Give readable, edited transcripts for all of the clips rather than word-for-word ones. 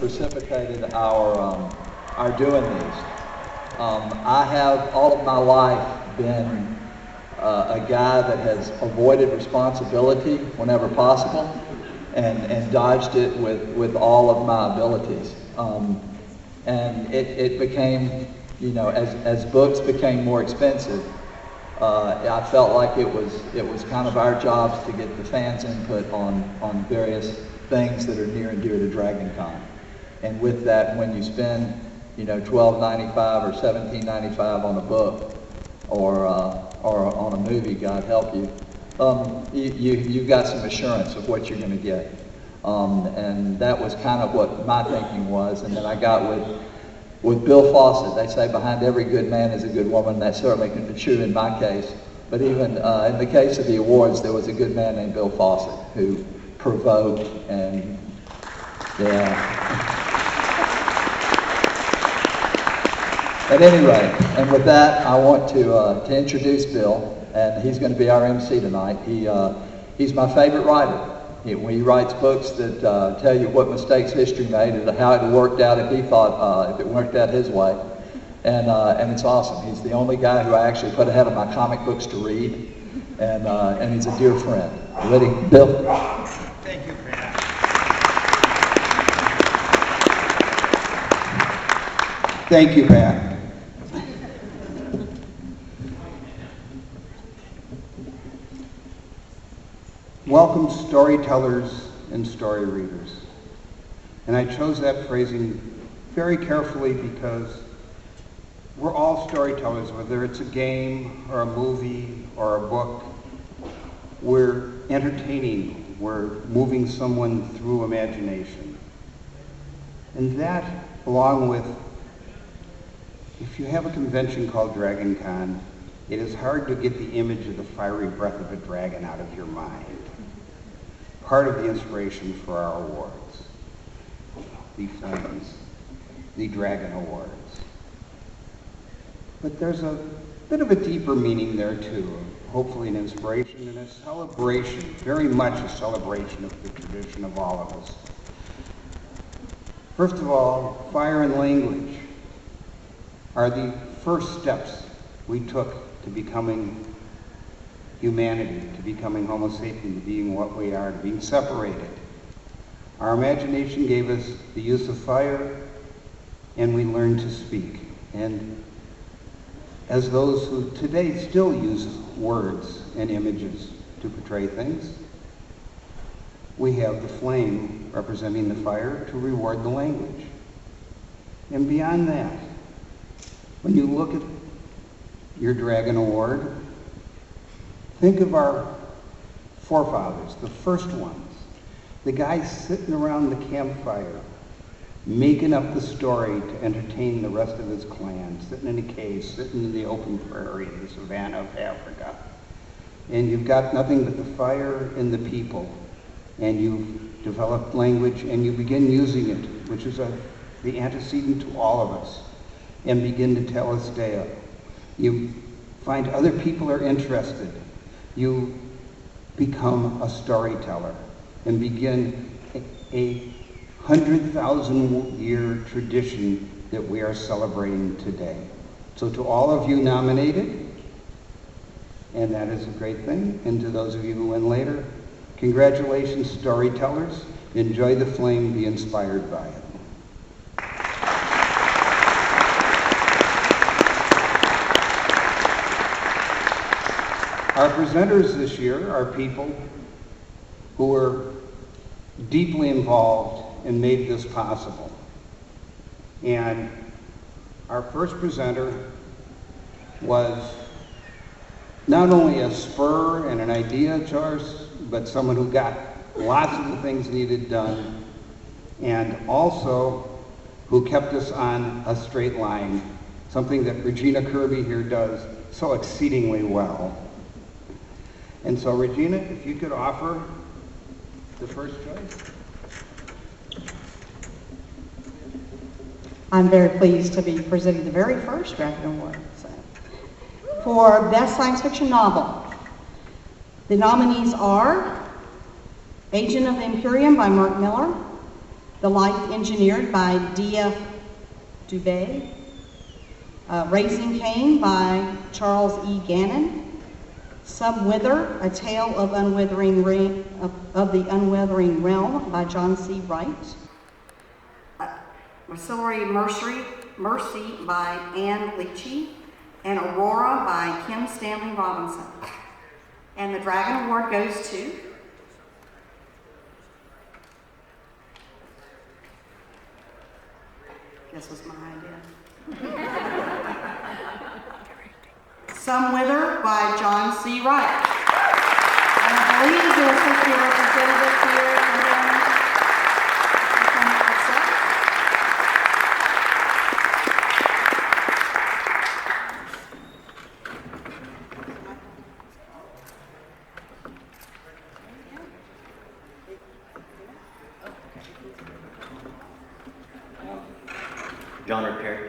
precipitated our doing these. I have all of my life been a guy that has avoided responsibility whenever possible and dodged it with all of my abilities. And it became, you know, as books became more expensive, I felt like it was kind of our jobs to get the fans' input on various things that are near and dear to DragonCon. And with that, when you spend, you know, $12.95 or $17.95 on a book or on a movie, God help you, you've got some assurance of what you're going to get. And that was kind of what my thinking was. And then I got with Bill Fawcett. They say behind every good man is a good woman. That's certainly true in my case. But even in the case of the awards, there was a good man named Bill Fawcett who provoked and, yeah. At any rate, and with that, I want to introduce Bill, and he's going to be our MC tonight. He's my favorite writer. He writes books that tell you what mistakes history made and how it worked out if he thought, if it worked out his way. And it's awesome. He's the only guy who I actually put ahead of my comic books to read, and he's a dear friend. Ready, Bill? Thank you, Pat. Thank you, Pat. Welcome, storytellers and story readers. And I chose that phrasing very carefully because we're all storytellers, whether it's a game or a movie or a book. We're entertaining, we're moving someone through imagination. And that, along with, if you have a convention called DragonCon, it is hard to get the image of the fiery breath of a dragon out of your mind. Part of the inspiration for our awards, the Flames, the Dragon Awards. But there's a bit of a deeper meaning there too, hopefully an inspiration and a celebration, very much a celebration of the tradition of all of us. First of all, fire and language are the first steps we took to becoming humanity, to becoming Homo sapien, to being what we are, to being separated. Our imagination gave us the use of fire, and we learned to speak. And as those who today still use words and images to portray things, we have the flame representing the fire to reward the language. And beyond that, when you look at your Dragon Award, think of our forefathers, the first ones, the guys sitting around the campfire, making up the story to entertain the rest of his clan, sitting in a cave, sitting in the open prairie in the savannah of Africa. And you've got nothing but the fire and the people, and you've developed language and you begin using it, which is the antecedent to all of us, and begin to tell us tale. You find other people are interested. You become a storyteller and begin a 100,000-year tradition that we are celebrating today. So to all of you nominated, and that is a great thing, and to those of you who win later, congratulations, storytellers. Enjoy the flame, be inspired by it. Our presenters this year are people who were deeply involved and made this possible. And our first presenter was not only a spur and an idea to ours, but someone who got lots of the things needed done, and also who kept us on a straight line, something that Regina Kirby here does so exceedingly well. And so, Regina, if you could offer the first choice. I'm very pleased to be presenting the very first Dragon Award. For Best Science Fiction Novel, the nominees are Agent of the Imperium by Mark Miller, The Life Engineered by D.F. Dubé. Raising Cain by Charles E. Gannon. Some Wither, A Tale of the Unwithering Realm by John C. Wright. Ancillary Mercy by Anne Leachy. And Aurora by Kim Stanley Robinson. And the Dragon Award goes to this was my idea. Some Wither by John C. Wright. And I believe the associate representative here John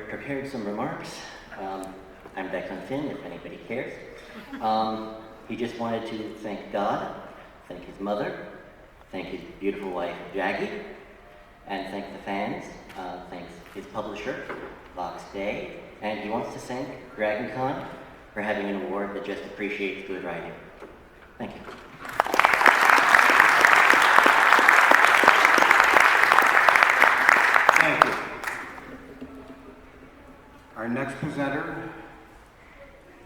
prepared some remarks. I'm Declan Finn, if anybody cares. He just wanted to thank God, thank his mother, thank his beautiful wife, Jackie, and thank the fans, thanks his publisher, Vox Day, and he wants to thank DragonCon for having an award that just appreciates good writing. Thank you. Thank you. Our next presenter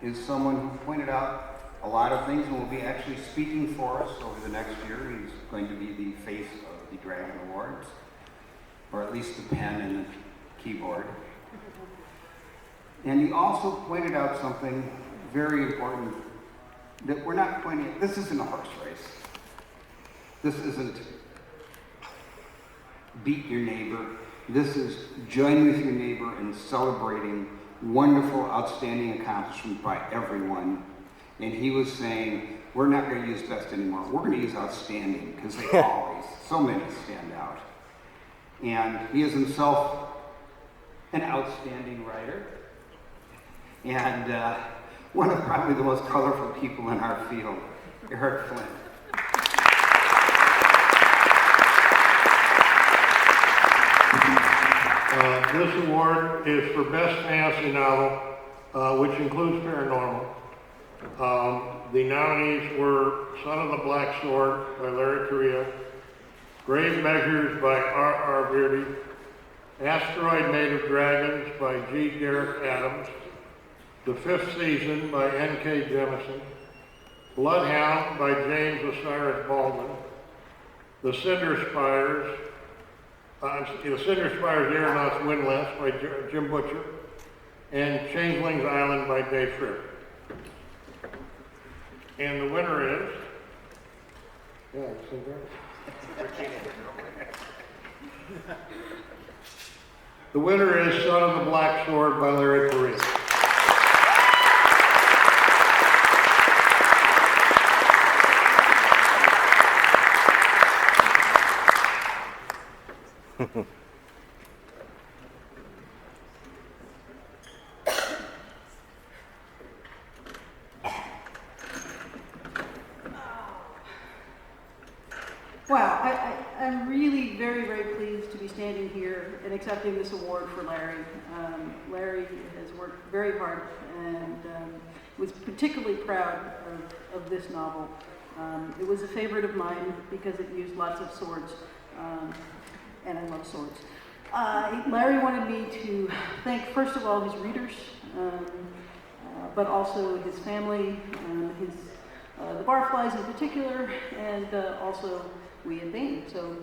is someone who pointed out a lot of things and will be actually speaking for us over the next year. He's going to be the face of the Dragon Awards, or at least the pen and the keyboard. And he also pointed out something very important, that we're not pointing at. This isn't a horse race. This isn't beat your neighbor. This is join with your neighbor in celebrating wonderful, outstanding accomplishment by everyone. And he was saying, we're not going to use best anymore. We're going to use outstanding, because they always, so many stand out. And he is himself an outstanding writer. And one of probably the most colorful people in our field, Eric Flint. This award is for Best Fantasy Novel, which includes paranormal. The nominees were Son of the Black Sword by Larry Correia, Grave Measures by R.R. Beardy, Asteroid Made of Dragons by G. Gareth Adams, The Fifth Season by N.K. Jemisin, Bloodhound by James Osiris Baldwin, The Cinder Spires, The Aeronaut's Windlass by Jim Butcher, and Changeling's Island by Dave Fripp. And the winner is, the winner is Son of the Black Sword by Larry Correia. Wow, I'm really very, very pleased to be standing here and accepting this award for Larry. Larry has worked very hard and was particularly proud of this novel. It was a favorite of mine because it used lots of swords, and I love swords. Larry wanted me to thank, first of all, his readers, but also his family, the Barflies in particular, and also we at Bain. So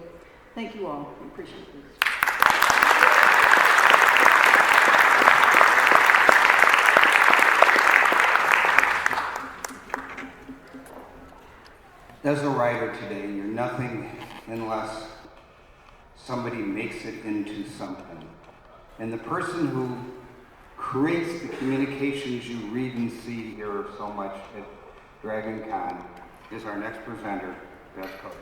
thank you all. I appreciate this. As a writer today, you're nothing unless somebody makes it into something. And the person who creates the communications you read and see here so much at DragonCon is our next presenter, Beth Cody.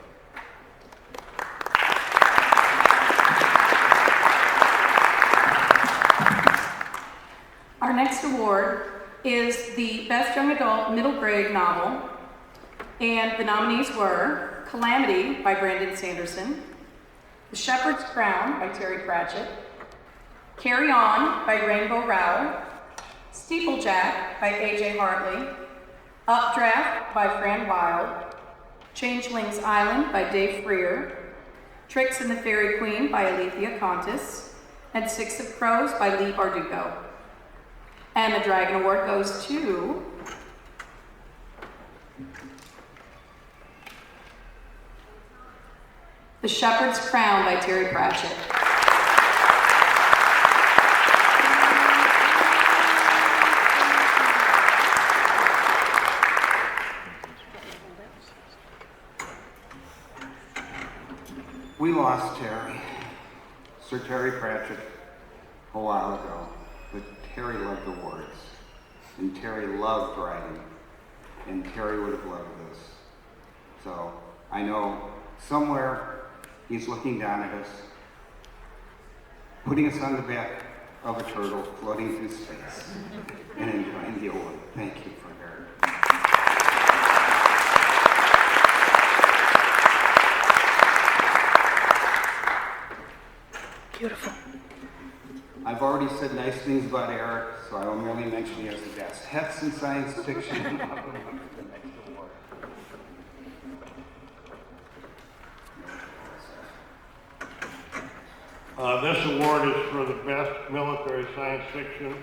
Our next award is the Best Young Adult Middle Grade Novel, and the nominees were Calamity by Brandon Sanderson, The Shepherd's Crown by Terry Pratchett, Carry On by Rainbow Rowell, Steeplejack by A.J. Hartley, Updraft by Fran Wilde, Changeling's Island by Dave Freer, Tricks and the Fairy Queen by Alethea Contis, and Six of Crows by Lee Bardugo. And the Dragon Award goes to The Shepherd's Crown by Terry Pratchett. We lost Terry, Sir Terry Pratchett, a while ago, but Terry loved awards, and Terry loved writing, and Terry would have loved this. So I know somewhere he's looking down at us, putting us on the back of a turtle, floating through space, and enjoying the award. Thank you for that. Beautiful. I've already said nice things about Eric, so I will merely mention he has the best hats in science fiction. The next award. This award is for the best military science fiction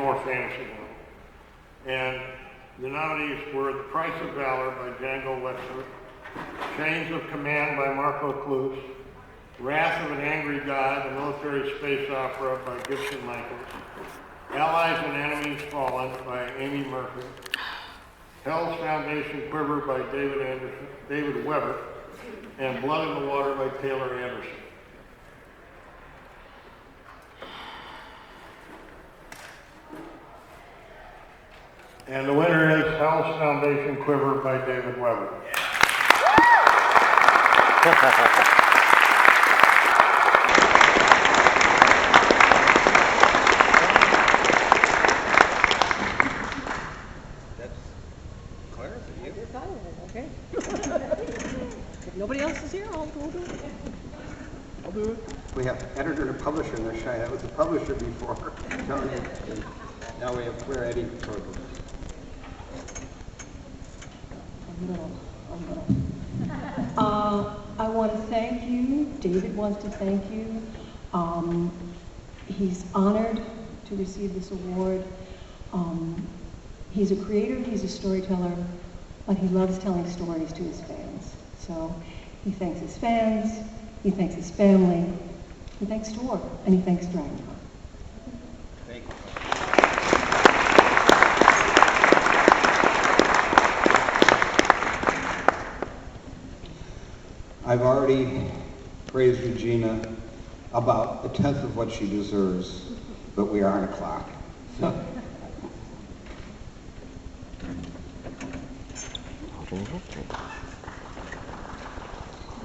or fantasy novel. And the nominees were The Price of Valor by Django Wexler, Chains of Command by Marco Cluse, Wrath of an Angry God, a military space opera by Gibson Michaels, Allies and Enemies Fallen by Amy Murphy, Hell's Foundation Quiver by David Weber, and Blood in the Water by Taylor Anderson. And the winner is Hell's Foundation Quiver by David Weber. Okay. If nobody else is here, I'll do it. I'll do it. We have editor and publisher, and they're shy. That was the publisher before. Now we're editing turtles. I want to thank you. David wants to thank you. He's honored to receive this award. He's a creator, he's a storyteller, but he loves telling stories to his fans. So he thanks his fans, he thanks his family, he thanks Tor, and he thanks DragonCon. Thank you. I've already praised Regina about a tenth of what she deserves, but we are on a clock. So.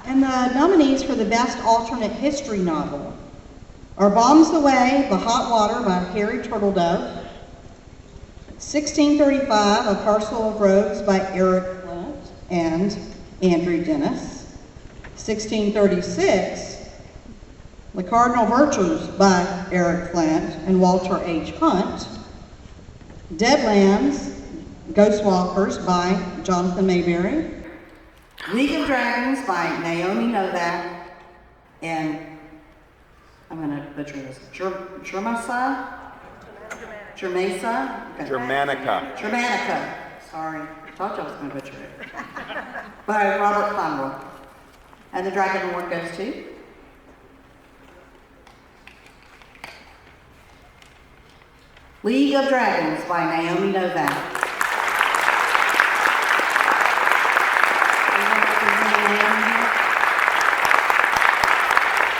And the nominees for the Best Alternate History Novel are Bombs the Way, The Hot Water by Harry Turtledove, 1635, A Parcel of Rose by Eric Flint and Andrew Dennis, 1636, The Cardinal Virtues by Eric Flint and Walter H. Hunt, Deadlands, Ghostwalkers by Jonathan Mayberry, League of Dragons by Naomi Novak, and I'm going to butcher this, Germanica? Sorry, thought I was going to butcher it. By Robert Conroy. And the Dragon Award goes to League of Dragons by Naomi Novak.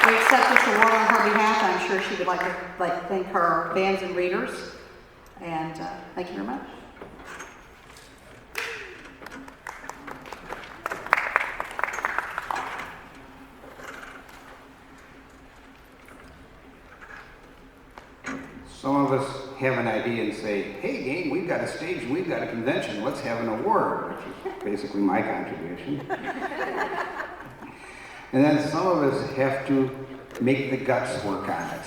We accept this award on her behalf. I'm sure she would like to thank her fans and readers. And thank you very much. Some of us have an idea and say, hey gang, we've got a stage and we've got a convention, let's have an award, which is basically my contribution. And then some of us have to make the guts work on it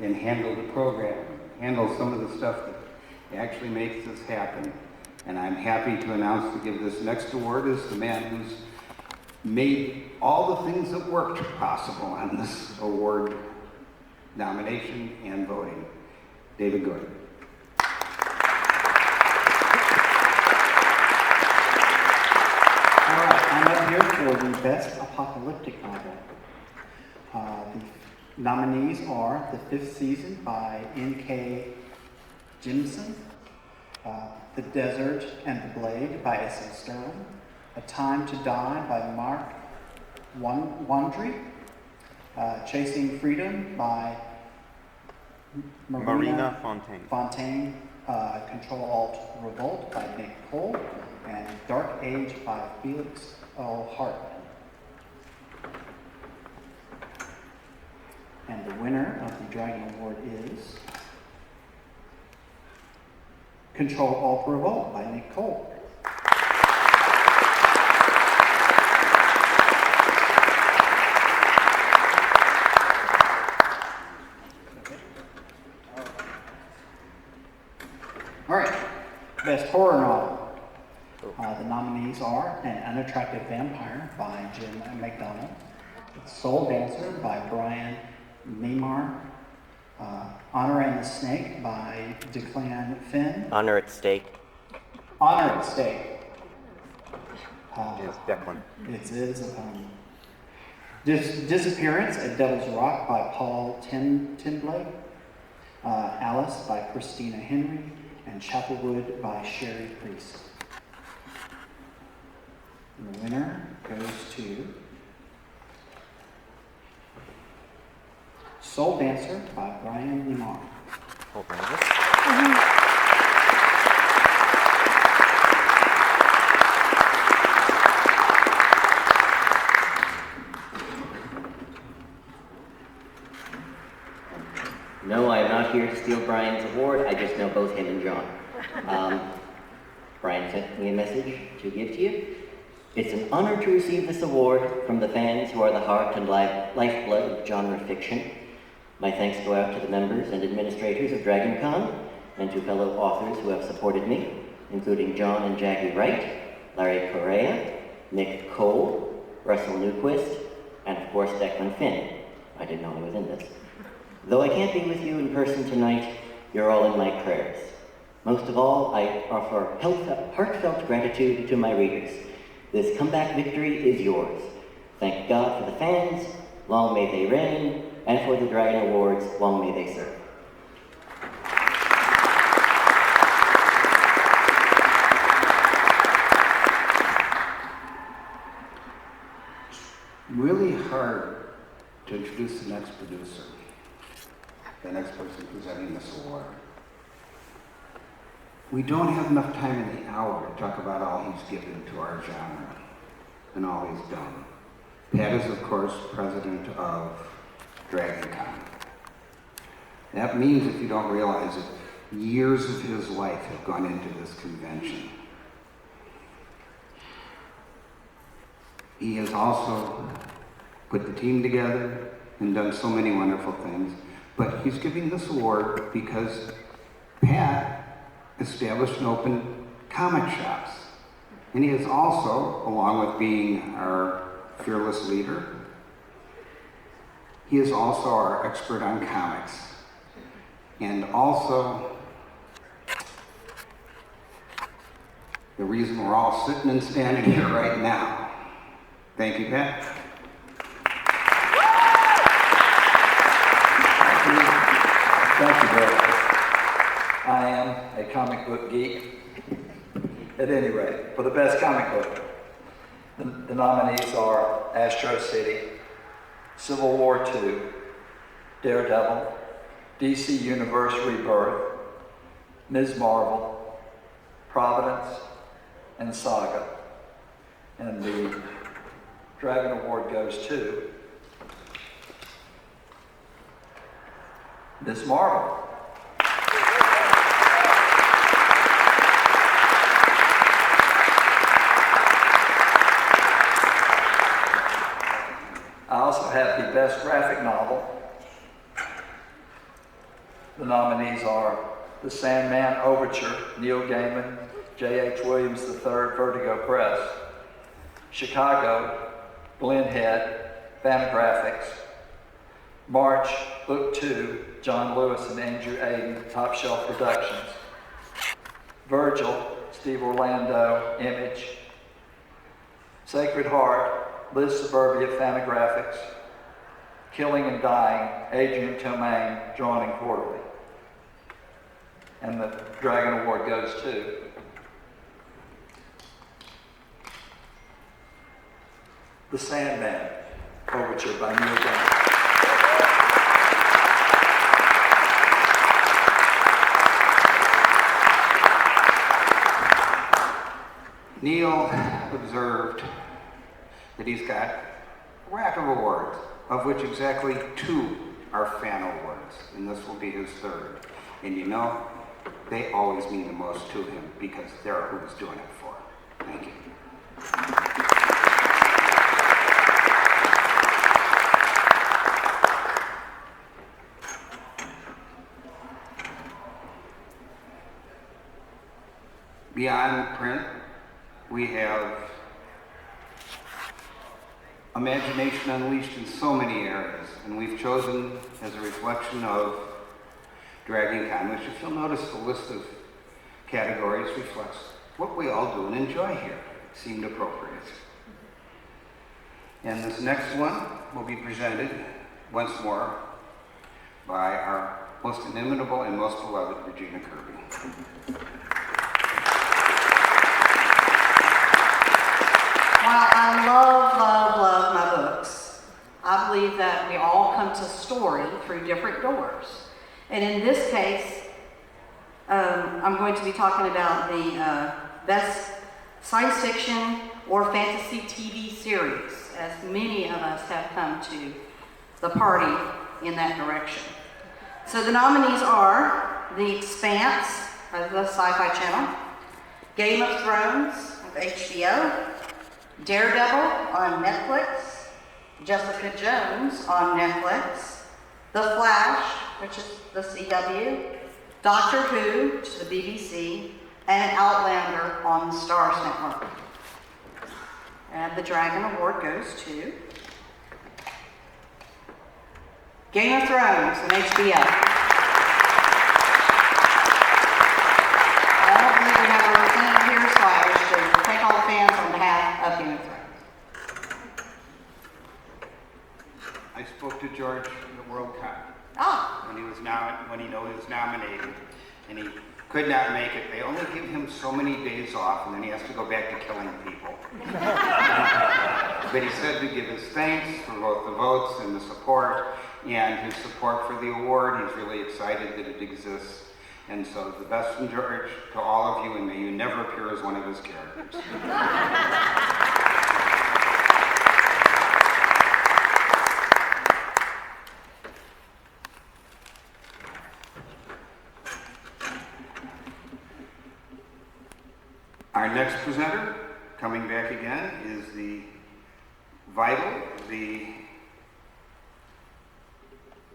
and handle the program, handle some of the stuff that actually makes this happen. And I'm happy to announce to give this next award is the man who's made all the things that worked possible on this award nomination and voting. David Gordon. All right, I'm up here for the Best Apocalyptic Novel. The nominees are The Fifth Season by N.K. Jemisin, The Desert and the Blade by S.L. Sterling, A Time to Die by Mark Wandry, Chasing Freedom by Marina Fontaine, Control Alt Revolt by Nick Cole, and Dark Age by Felix L. Hartman. And the winner of the Dragon Award is Control Alt Revolt by Nick Cole. All right, Best Horror Novel. The nominees are An Unattractive Vampire by Jim McDonald, Soul Dancer by Brian Neymar, Honor and the Snake by Declan Finn. Honor at stake. Honor at Stake. Yes, Declan. It is. Disappearance at Devil's Rock by Paul Tinblake, Alice by Christina Henry, and Chapelwood by Sherry Priest. And the winner goes to Soul Dancer by Brian Lemar. Hold on. No, I am not here to steal Brian's award. I just know both him and John. Brian sent me a message to give to you. It's an honor to receive this award from the fans who are the heart and lifeblood of genre fiction. My thanks go out to the members and administrators of DragonCon and to fellow authors who have supported me, including John and Jackie Wright, Larry Correa, Nick Cole, Russell Newquist, and of course Declan Finn. I didn't know he was in this. Though I can't be with you in person tonight, you're all in my prayers. Most of all, I offer heartfelt gratitude to my readers. This comeback victory is yours. Thank God for the fans, long may they reign, and for the Dragon Awards, long may they serve. Really hard to introduce the next producer, the next person presenting this award. We don't have enough time in the hour to talk about all he's given to our genre and all he's done. Pat is, of course, president of DragonCon. That means, if you don't realize it, years of his life have gone into this convention. He has also put the team together and done so many wonderful things, but he's giving this award because Pat established and opened comic shops. And he is also, along with being our fearless leader, he is also our expert on comics. And also the reason we're all sitting and standing here right now. Thank you, Pat. Thank you, Bill. I am a comic book geek. At any rate, for the best comic book, the nominees are Astro City, Civil War II, Daredevil, DC Universe Rebirth, Ms. Marvel, Providence, and Saga. And the Dragon Award goes to Ms. Marvel. Best Graphic Novel, the nominees are The Sandman Overture, Neil Gaiman, J.H. Williams III, Vertigo Press; Chicago, Blendhead, Fantagraphics; March, Book 2, John Lewis and Andrew Aiden, Top Shelf Productions; Virgil, Steve Orlando, Image; Sacred Heart, Liz Suburbia, Fantagraphics; Killing and Dying, Adrian Tomaine, Drawn and Quarterly. And the Dragon Award goes to The Sandman Overture by Neil Gaiman. Neil observed that he's got a rack of awards, of which exactly 2 are fan awards, and this will be his 3rd. And you know, they always mean the most to him because they're who he's doing it for. Thank you. Beyond print, we have imagination unleashed in so many areas, and we've chosen as a reflection of DragonCon, which if you'll notice the list of categories reflects what we all do and enjoy here. It seemed appropriate. And this next one will be presented once more by our most inimitable and most beloved Regina Kirby. While I love my books, I believe that we all come to story through different doors. And in this case, I'm going to be talking about the best science fiction or fantasy TV series, as many of us have come to the party in that direction. So the nominees are The Expanse of the Sci-Fi Channel, Game of Thrones of HBO, Daredevil on Netflix, Jessica Jones on Netflix, The Flash, which is the CW, Doctor Who, which is the BBC, and Outlander on the Starz Network. And the Dragon Award goes to Game of Thrones on HBO. I don't believe we have a representative here, so I wish to thank all the fans on behalf of Game of Thrones. I spoke to George at WorldCon when he was nominated, and he could not make it. They only give him so many days off, and then he has to go back to killing people. But he said to give his thanks for both the votes and the support, and his support for the award. He's really excited that it exists. And so the best from George to all of you, and may you never appear as one of his characters. Our next presenter, coming back again, is the vital, the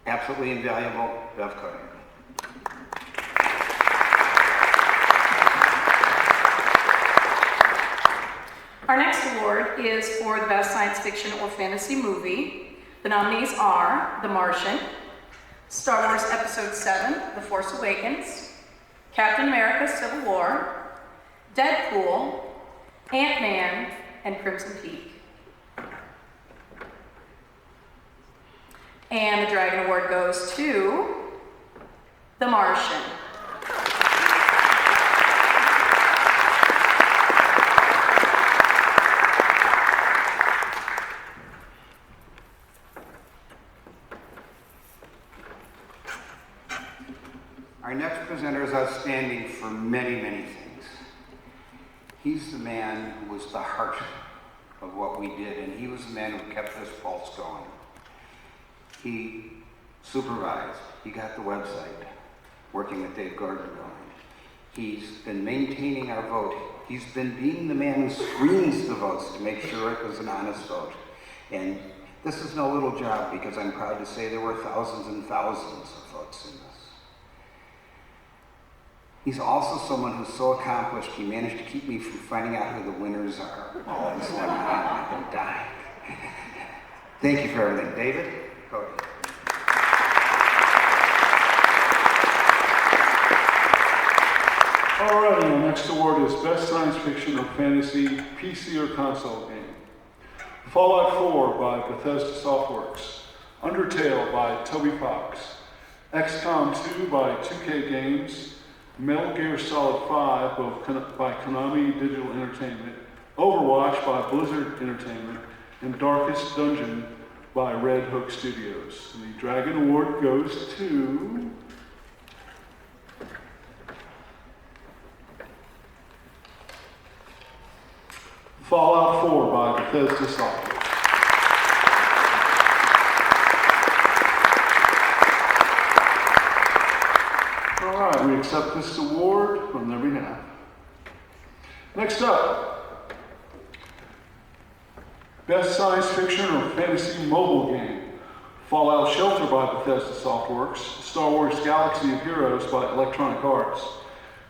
absolutely invaluable Bev Cuddy. Our next award is for the best science fiction or fantasy movie. The nominees are The Martian, Star Wars Episode 7, The Force Awakens, Captain America Civil War, Deadpool, Ant-Man, and Crimson Peak. And the Dragon Award goes to The Martian. Our next presenter is outstanding for many, many things. He's the man who was the heart of what we did, and he was the man who kept this pulse going. He supervised, he got the website, working with Dave Gardner going. He's been maintaining our vote. He's been being the man who screens the votes to make sure it was an honest vote. And This is no little job because I'm proud to say there were thousands and thousands of votes in this. He's also someone who's so accomplished, he managed to keep me from finding out who the winners are. Oh, and so I've been dying. Thank you for everything. David, go ahead. Alrighty, our next award is Best Science Fiction or Fantasy PC or Console Game. Fallout 4 by Bethesda Softworks, Undertale by Toby Fox, XCOM 2 by 2K Games, Metal Gear Solid 5 by Konami Digital Entertainment, Overwatch by Blizzard Entertainment, and Darkest Dungeon by Red Hook Studios. And the Dragon Award goes to... Fallout 4 by Bethesda Softworks. All right, we accept this award on their behalf. Next up, Best Science Fiction or Fantasy Mobile Game. Fallout Shelter by Bethesda Softworks, Star Wars Galaxy of Heroes by Electronic Arts,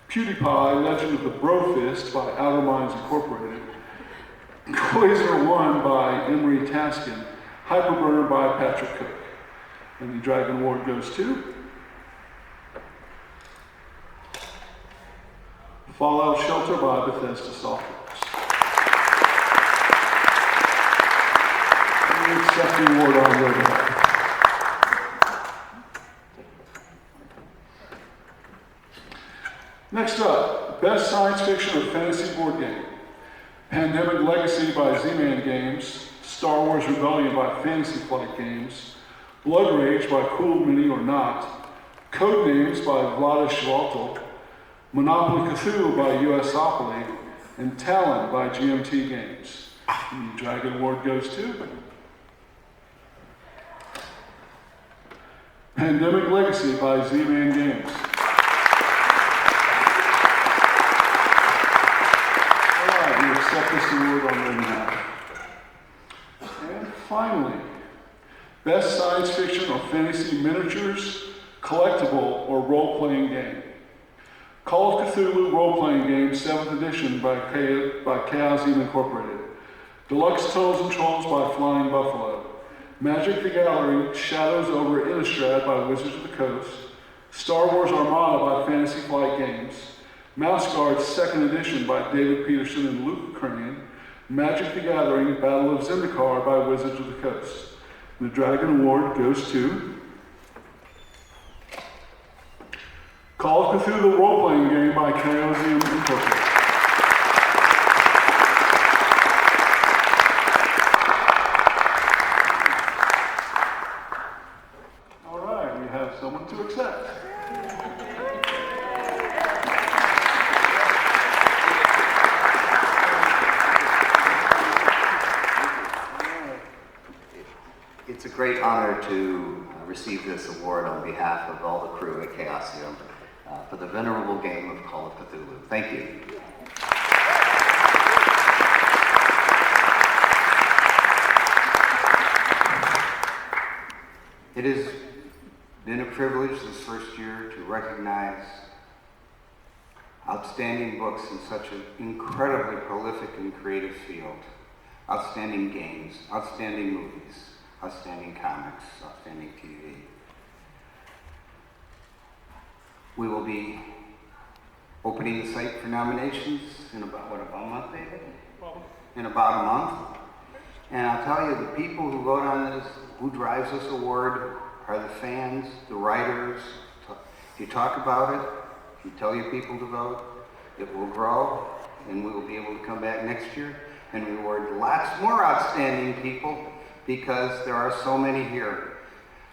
PewDiePie Legend of the Brofist by Outer Minds Incorporated, Quasar 1 by Emery Taskin, Hyperburner by Patrick Cook. And the Dragon Award goes to Fallout Shelter by Bethesda Softworks. And we accept the award on their behalf. Next up, Best Science Fiction or Fantasy Board Game. Pandemic Legacy by Z-Man Games, Star Wars Rebellion by Fantasy Flight Games, Blood Rage by Cool Mini or Not, Codenames by Vlada Shvaltel, Monopoly Cthulhu by USopoly, and Talon by GMT Games. And the Dragon Award goes to Pandemic Legacy by Z-Man Games. Accept this award on their behalf. And finally, Best Science Fiction or Fantasy Miniatures, Collectible, or Role-Playing Game. Call of Cthulhu Role-Playing Game, 7th edition by Chaosium Incorporated. Deluxe Tunnels and Trolls by Flying Buffalo. Magic the Gallery, Shadows over Innistrad by Wizards of the Coast. Star Wars Armada by Fantasy Flight Games. Mouse Guard 2nd edition by David Peterson and Luke Crane, Magic the Gathering Battle of Zendikar by Wizards of the Coast. The Dragon Award goes to Call of Cthulhu, the role-playing game by Chaosium Incorporated. All right, we have someone to accept. It's a great honor to receive this award on behalf of all the crew at Chaosium for the venerable game of Call of Cthulhu. Thank you. It has been a privilege this first year to recognize outstanding books in such an incredibly prolific and creative field. Outstanding games, outstanding movies, outstanding comics, outstanding TV. We will be opening the site for nominations in about a month, David? In about a month. And I'll tell you, the people who vote on this, who drives this award, are the fans, the writers. If you talk about it, if you tell your people to vote, it will grow, and we will be able to come back next year and reward lots more outstanding people, because there are so many here.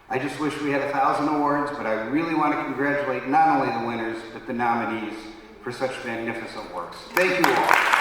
I just wish we had 1,000 awards, but I really want to congratulate not only the winners, but the nominees for such magnificent works. Thank you all.